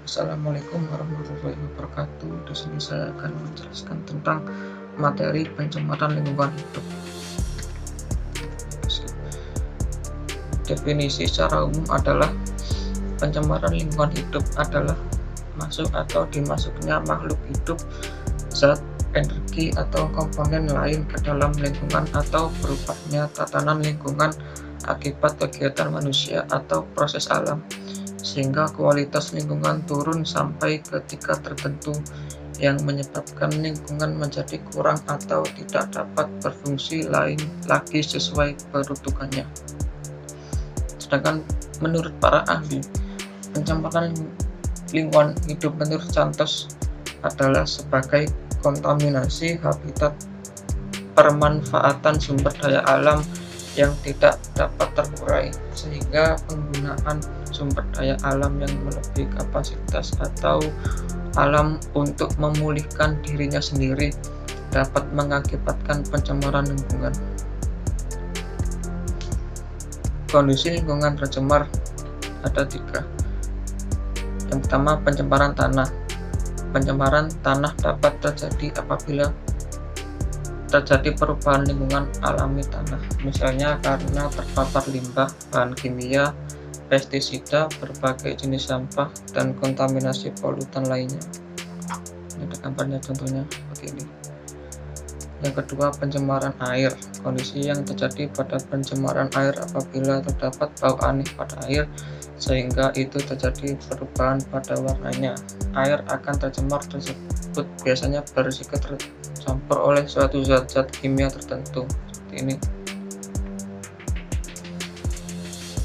Assalamualaikum warahmatullahi wabarakatuh. Di sini saya akan menjelaskan tentang materi pencemaran lingkungan hidup. Definisi secara umum adalah pencemaran lingkungan hidup adalah masuk atau dimasuknya makhluk hidup, zat, energi, atau komponen lain ke dalam lingkungan atau berubahnya tatanan lingkungan akibat kegiatan manusia atau proses alam, sehingga kualitas lingkungan turun sampai ke tingkat tertentu yang menyebabkan lingkungan menjadi kurang atau tidak dapat berfungsi lagi sesuai peruntukannya. Sedangkan menurut para ahli, pencemaran lingkungan hidup menurut Santos adalah sebagai kontaminasi habitat, permanfaatan sumber daya alam yang tidak dapat terurai, sehingga penggunaan sumber daya alam yang melebihi kapasitas atau alam untuk memulihkan dirinya sendiri dapat mengakibatkan pencemaran lingkungan. Kondisi lingkungan tercemar ada 3. Yang pertama, pencemaran tanah. Pencemaran tanah dapat terjadi apabila terjadi perubahan lingkungan alami tanah, misalnya karena terpapar limbah, bahan kimia, pestisida, berbagai jenis sampah, dan kontaminasi polutan lainnya. Ini ada gambarnya, contohnya seperti ini. Yang kedua, pencemaran air. Kondisi yang terjadi pada pencemaran air apabila terdapat bau aneh pada air sehingga itu terjadi perubahan pada warnanya. Air akan tercemar tersebut biasanya berisiko tercampur oleh suatu zat-zat kimia tertentu, seperti ini.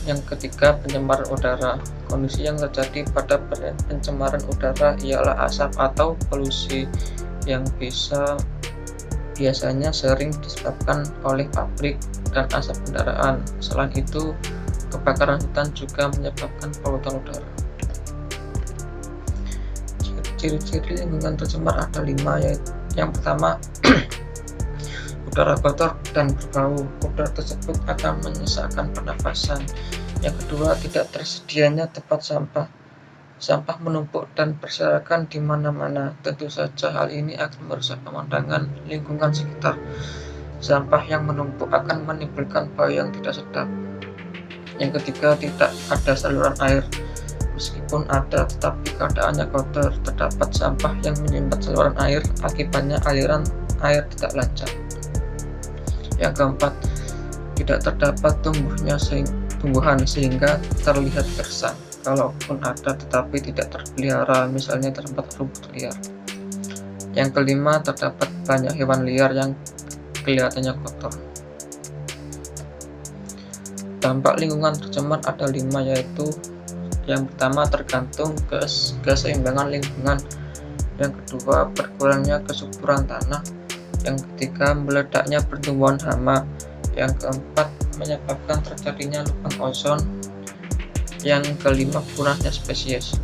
Yang ketiga, pencemaran udara. Kondisi yang terjadi pada pencemaran udara ialah asap atau polusi yang biasanya sering disebabkan oleh pabrik dan asap kendaraan. Selain itu, kebakaran hutan juga menyebabkan polutan udara. Ciri-ciri lingkungan tercemar ada 5, yaitu yang pertama, udara kotor dan berbau. Udara tersebut akan menyesakkan pernafasan. Yang kedua, tidak tersedianya tempat sampah. Sampah menumpuk dan berserakan di mana-mana. Tentu saja hal ini akan merusak pemandangan lingkungan sekitar. Sampah yang menumpuk akan menimbulkan bau yang tidak sedap. Yang ketiga, tidak ada saluran air. Meskipun ada, tetapi keadaannya kotor. Terdapat sampah yang menyumbat saluran air, akibatnya aliran air tidak lancar. Yang keempat, tidak terdapat tumbuhan sehingga terlihat gersang. Kalaupun ada, tetapi tidak terpelihara, misalnya terdapat rumput liar. Yang kelima, terdapat banyak hewan liar yang kelihatannya kotor. Dampak lingkungan tercemar ada 5, yaitu yang pertama, tergantung keseimbangan lingkungan. Yang kedua, berkurangnya kesuburan tanah. Yang ketiga, meledaknya pertumbuhan hama. Yang keempat, menyebabkan terjadinya lubang ozon. Yang kelima, punahnya spesies.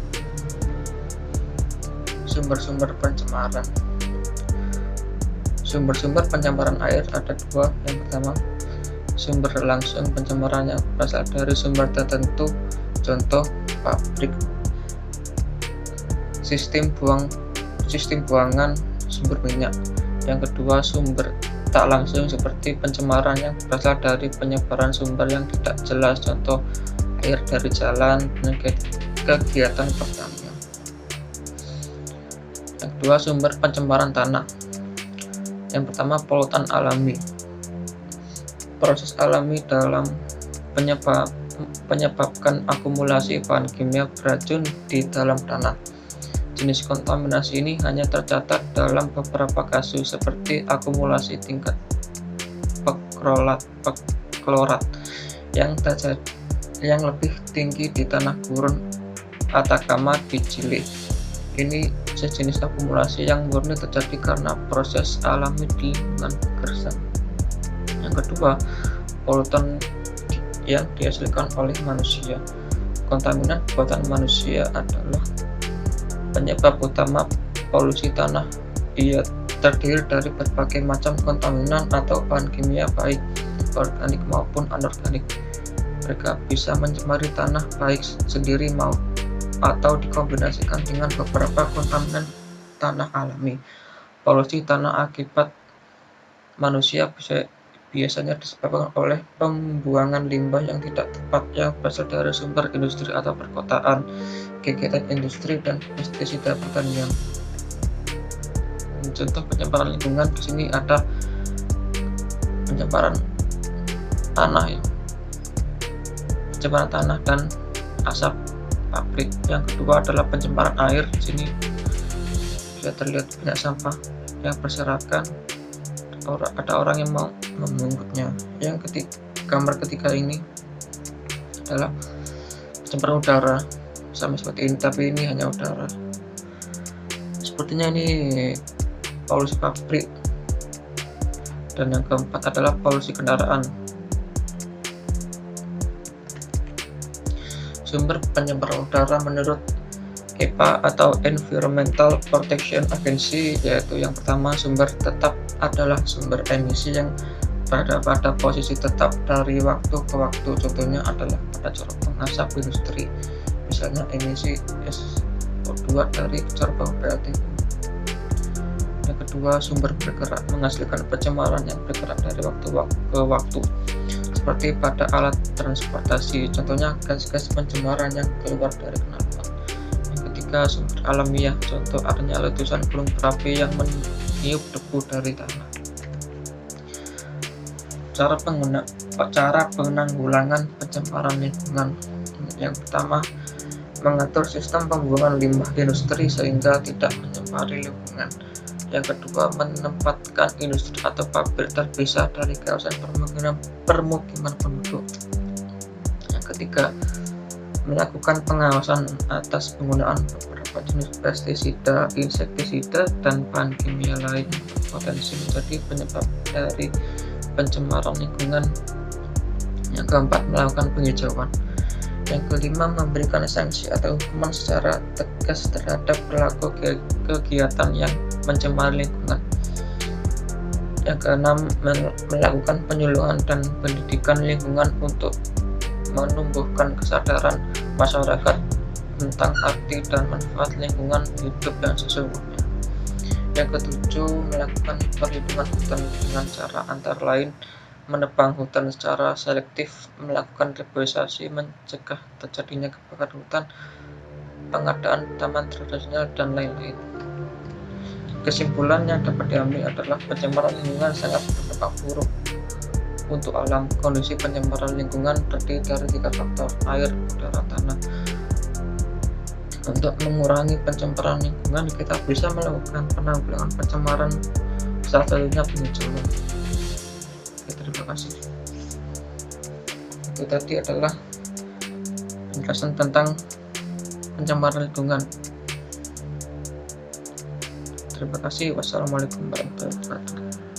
Sumber-sumber pencemaran. Sumber-sumber pencemaran air ada 2. Yang pertama, sumber langsung pencemaran yang berasal dari sumber tertentu, contoh pabrik, sistem buangan, sumber minyak. Yang kedua, sumber tak langsung seperti pencemaran yang berasal dari penyebaran sumber yang tidak jelas, contoh air dari jalan, kegiatan pertanian. Yang kedua, sumber pencemaran tanah. Yang pertama, polutan alami. Proses alami dalam menyebabkan akumulasi bahan kimia beracun di dalam tanah. Jenis kontaminasi ini hanya tercatat dalam beberapa kasus, seperti akumulasi tingkat perklorat yang lebih tinggi di tanah gurun Atacama di Chile. Ini sejenis akumulasi yang murni terjadi karena proses alami di lingkungan gersang. Yang kedua, polutan yang dihasilkan oleh manusia. Kontaminan buatan manusia adalah penyebab utama polusi tanah. Ia terdiri dari berbagai macam kontaminan atau bahan kimia, baik organik maupun anorganik. Mereka bisa mencemari tanah baik sendiri atau dikombinasikan dengan beberapa kontaminan tanah alami. Polusi tanah akibat manusia biasanya disebabkan oleh pembuangan limbah yang tidak tepat yang berasal dari sumber industri atau perkotaan, kegiatan industri, dan pestisida pertanian. Contoh pencemaran lingkungan di sini ada pencemaran tanah pencemaran tanah dan asap pabrik. Yang kedua adalah pencemaran air. Di sini bisa terlihat banyak sampah yang berserakan, ada orang yang mau memungkutnya. Yang gambar ketiga ini adalah pencemaran udara, sama seperti ini, tapi ini hanya udara. Sepertinya ini polusi pabrik. Dan yang keempat adalah polusi kendaraan. Sumber pencemaran udara menurut EPA atau Environmental Protection Agency, yaitu yang pertama, sumber tetap adalah sumber emisi yang berada pada posisi tetap dari waktu ke waktu. Contohnya adalah pada corong asap industri, misalnya emisi SO2 dari corong pltu. Yang kedua, sumber bergerak menghasilkan pencemaran yang bergerak dari waktu ke waktu, seperti pada alat transportasi, contohnya gas-gas pencemaran yang keluar dari knalpot. Yang ketiga, sumber alamiah, contoh adanya letusan gunung berapi yang meniup debu dari tanah. Cara penanggulangan pencemaran lingkungan. Yang pertama, mengatur sistem pembuangan limbah industri sehingga tidak mencemari lingkungan. Yang kedua, menempatkan industri atau pabrik terpisah dari kawasan permukiman penduduk. Yang ketiga, melakukan pengawasan atas penggunaan beberapa jenis pestisida, insektisida, dan bahan kimia lain yang berpotensi menjadi penyebab dari pencemaran lingkungan. Yang keempat, melakukan penghijauan. Yang kelima, memberikan sanksi atau hukuman secara tegas terhadap pelaku kegiatan yang mencemari lingkungan. Yang keenam, melakukan penyuluhan dan pendidikan lingkungan untuk menumbuhkan kesadaran masyarakat tentang arti dan manfaat lingkungan hidup yang sesungguhnya. Yang ketujuh, melakukan perlindungan hutan dengan cara antara lain menebang hutan secara selektif, melakukan reforestasi, mencegah terjadinya kebakaran hutan, pengadaan taman tradisional, dan lain-lain. Kesimpulan yang dapat diambil adalah pencemaran lingkungan sangat berdampak buruk untuk alam. Kondisi pencemaran lingkungan terdiri dari 3 faktor: air, udara, tanah. Untuk mengurangi pencemaran lingkungan, kita bisa melakukan penanggulangan pencemaran, salah satunya penghijauan. Terima kasih. Itu tadi adalah penjelasan tentang pencemaran lingkungan. Terima kasih. Wassalamualaikum warahmatullahi wabarakatuh.